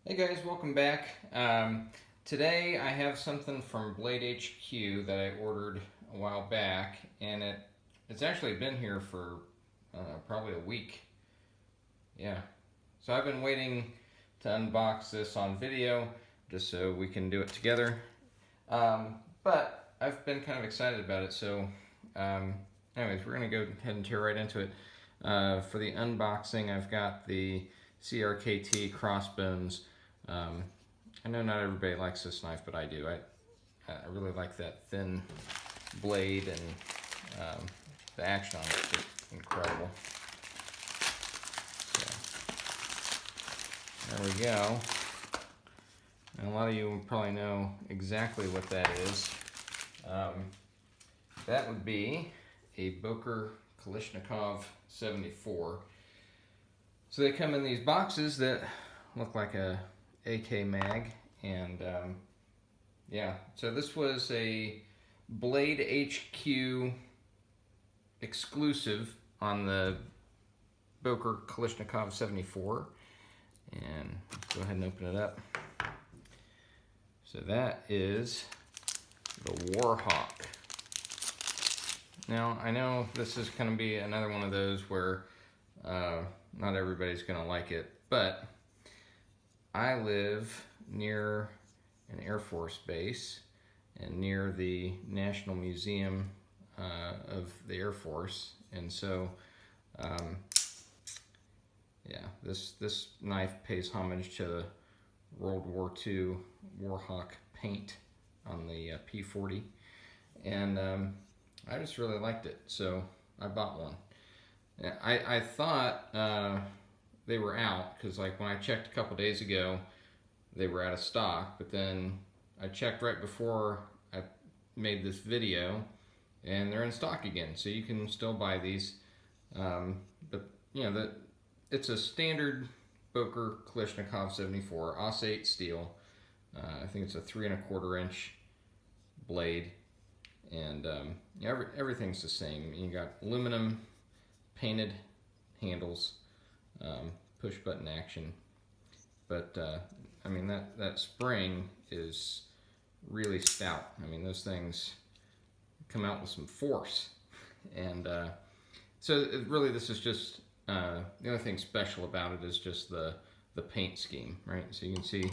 Hey guys, welcome back. Today I have something from Blade HQ that I ordered a while back, and it's actually been here for probably a week. Yeah, so I've been waiting to unbox this on video just so we can do it together. But I've been kind of excited about it, so anyways, we're gonna go ahead and tear right into it. For the unboxing, I've got the CRKT Crossbones. I know not everybody likes this knife, but I do. I really like that thin blade, and the action on it is just incredible. So, there we go. And a lot of you probably know exactly what that is. That would be a Boker Kalashnikov 74. So they come in these boxes that look like a AK mag, and yeah, so this was a Blade HQ exclusive on the Boker Kalashnikov 74, and let's go ahead and open it up. So that is the Warhawk. Now I know this is going to be another one of those where not everybody's going to like it, but I live near an Air Force base and near the National Museum of the Air Force, and so yeah, this knife pays homage to the World War II Warhawk paint on the P40, and I just really liked it, so I bought one. I thought they were out, because like when I checked a couple days ago, they were out of stock, but then I checked right before I made this video and they're in stock again, so you can still buy these. But you know, it's a standard Boker Kalashnikov 74 AUS-8 steel. I think it's a 3 1/4 inch blade, and everything's the same. You got aluminum painted handles, push button action, but I mean that spring is really stout. I mean, those things come out with some force, and so really this is just the only thing special about it is just the paint scheme, right? So you can see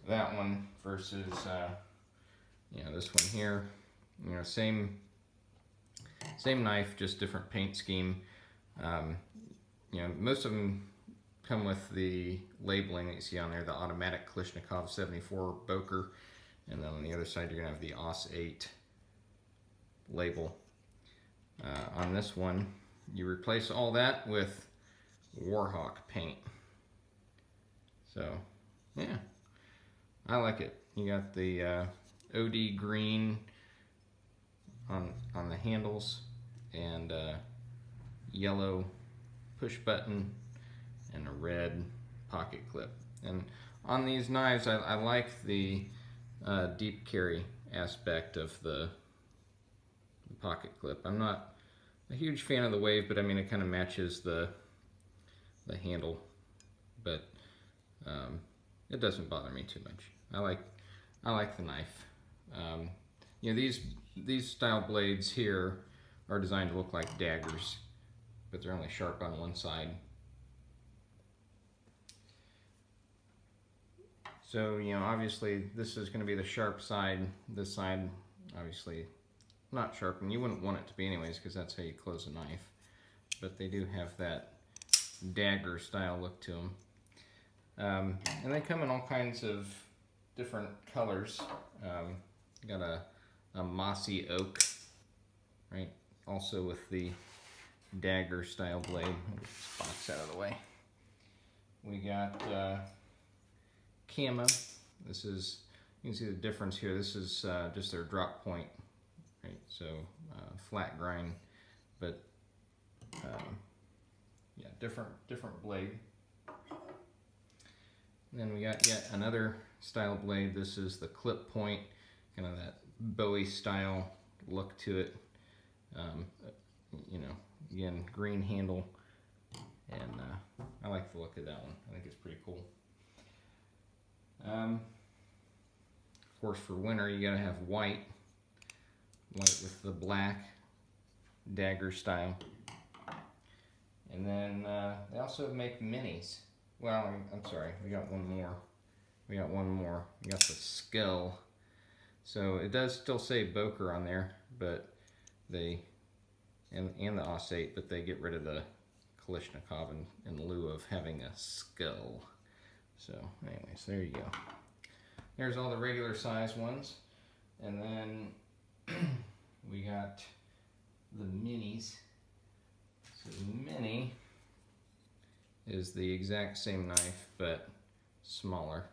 that one versus this one here. You know, same knife, just different paint scheme. You know, most of them come with the labeling that you see on there, the automatic Kalashnikov 74 Boker, and then on the other side you're gonna have the AUS-8 label. On this one, you replace all that with Warhawk paint. So, yeah, I like it. You got the OD green on the handles, and yellow push button, and a red pocket clip. And on these knives, I like the deep carry aspect of the pocket clip. I'm not a huge fan of the wave, but I mean it kind of matches the handle, but it doesn't bother me too much. I like the knife. You know, these style blades here are designed to look like daggers, but they're only sharp on one side. So, you know, obviously this is going to be the sharp side. This side, obviously, not sharp, and you wouldn't want it to be anyways, because that's how you close a knife. But they do have that dagger style look to them. And they come in all kinds of different colors. Got a mossy oak, right? Also with the dagger style blade. I'll get this box out of the way. We got camo. This is, you can see the difference here. This is just their drop point, right? So flat grind, but yeah, different blade. And then we got yet another style blade. This is the clip point, kind of that Bowie style look to it. You know, again, green handle, and I like the look of that one. I think it's pretty cool. Of course, for winter, you gotta have white with the black dagger style. And then they also make minis. Well, I'm sorry, we got one more. We got the skull. So it does still say Boker on there, but they, and the Aus-8, but they get rid of the Kalashnikov in lieu of having a skull. So anyways, there you go. There's all the regular size ones. And then we got the minis. So the mini is the exact same knife, but smaller.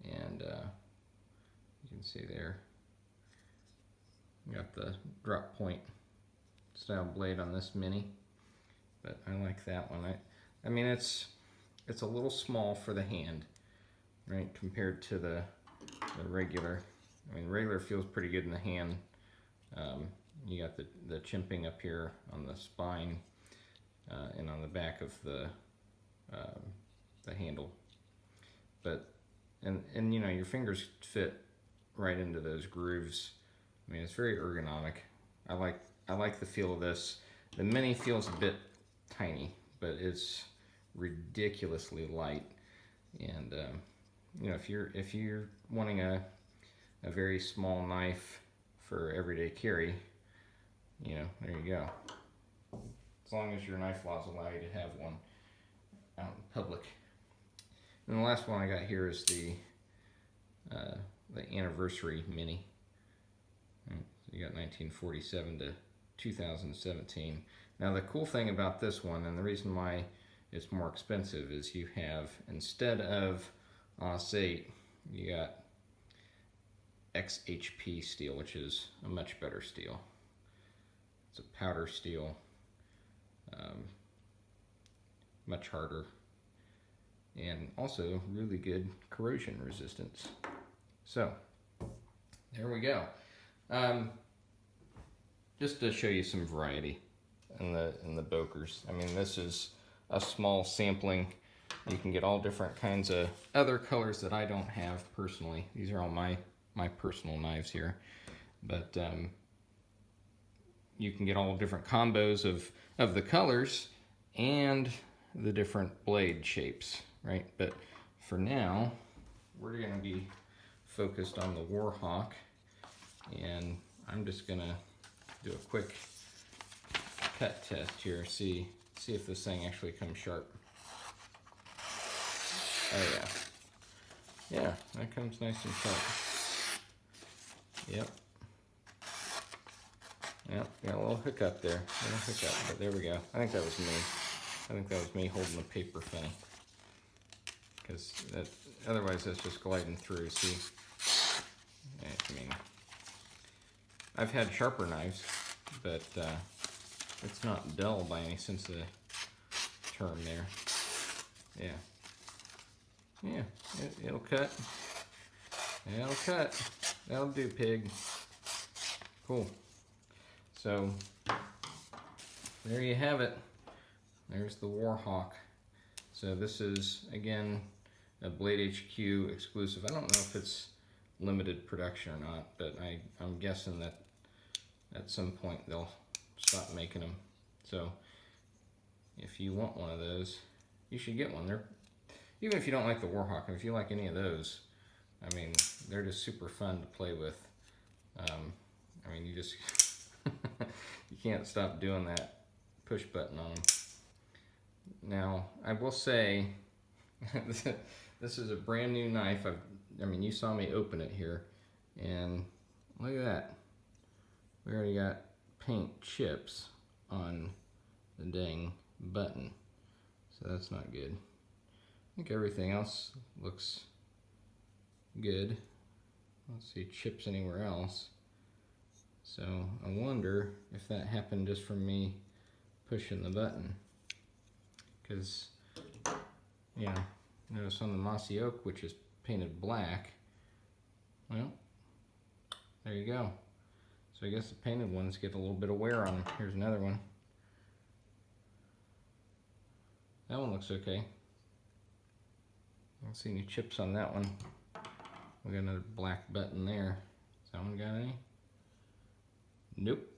And you can see there, we got the drop point style blade on this mini, but I like that one. I mean, it's a little small for the hand, right, compared to the regular. I mean, regular feels pretty good in the hand. You got the chimping up here on the spine and on the back of the handle, but and you know, your fingers fit right into those grooves. I mean, it's very ergonomic. I like the feel of this. The mini feels a bit tiny, but it's ridiculously light. And you know, if you're wanting a very small knife for everyday carry, you know, there you go. As long as your knife laws allow you to have one out in public. And the last one I got here is the anniversary mini. So you got 1947 to 2017. Now the cool thing about this one, and the reason why it's more expensive, is you have, instead of Aus-8, you got XHP steel, which is a much better steel. It's a powder steel, much harder, and also really good corrosion resistance. So there we go. Just to show you some variety in the Bokers. I mean, this is a small sampling. You can get all different kinds of other colors that I don't have personally. These are all my personal knives here, but you can get all different combos of the colors and the different blade shapes, right? But for now, we're going to be focused on the Warhawk, and I'm just going to do a quick cut test here, see if this thing actually comes sharp. Oh yeah, that comes nice and sharp. Yep, got a little hiccup there, but there we go. I think that was me. I think that was me holding the paper funny, because otherwise that's just gliding through. See, I mean, I've had sharper knives, but it's not dull by any sense of the term there. Yeah, it'll cut. It'll cut. That'll do, pig. Cool. So there you have it. There's the Warhawk. So this is, again, a Blade HQ exclusive. I don't know if it's limited production or not, but I'm guessing that at some point they'll stop making them. So if you want one of those, you should get one. Even if you don't like the Warhawk, if you like any of those, I mean, they're just super fun to play with. I mean, you just you can't stop doing that push button on them. Now, I will say, this is a brand new knife. I mean, you saw me open it here, and look at that. We already got paint chips on the dang button, so that's not good. I think everything else looks good. I don't see chips anywhere else. So I wonder if that happened just from me pushing the button. Because, yeah, notice on the Mossy Oak, which is painted black, well, there you go. So I guess the painted ones get a little bit of wear on them. Here's another one. That one looks okay. I don't see any chips on that one. we got another black button there. Has that one got any? Nope.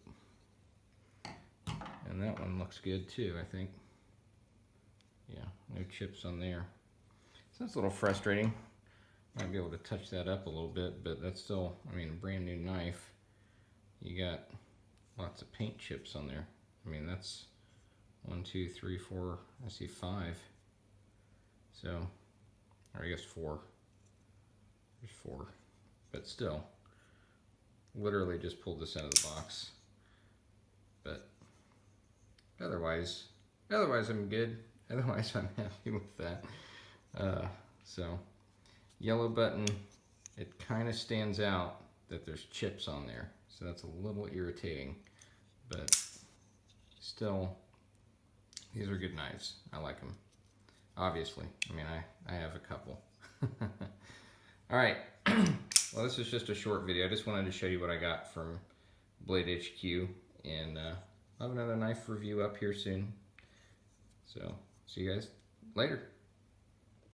And that one looks good too, I think. Yeah, no chips on there. So that's a little frustrating. Might be able to touch that up a little bit, but that's still, I mean, a brand new knife. You got lots of paint chips on there. I mean, that's 1, 2, 3, 4, I see 5. So, or I guess 4. There's 4. But still, literally just pulled this out of the box. But otherwise I'm good. Otherwise I'm happy with that. So, yellow button, it kind of stands out that there's chips on there. So that's a little irritating. But still, these are good knives. I like them. Obviously. I mean, I have a couple. Alright. Well, this is just a short video. I just wanted to show you what I got from Blade HQ. And I'll have another knife review up here soon. So, see you guys later.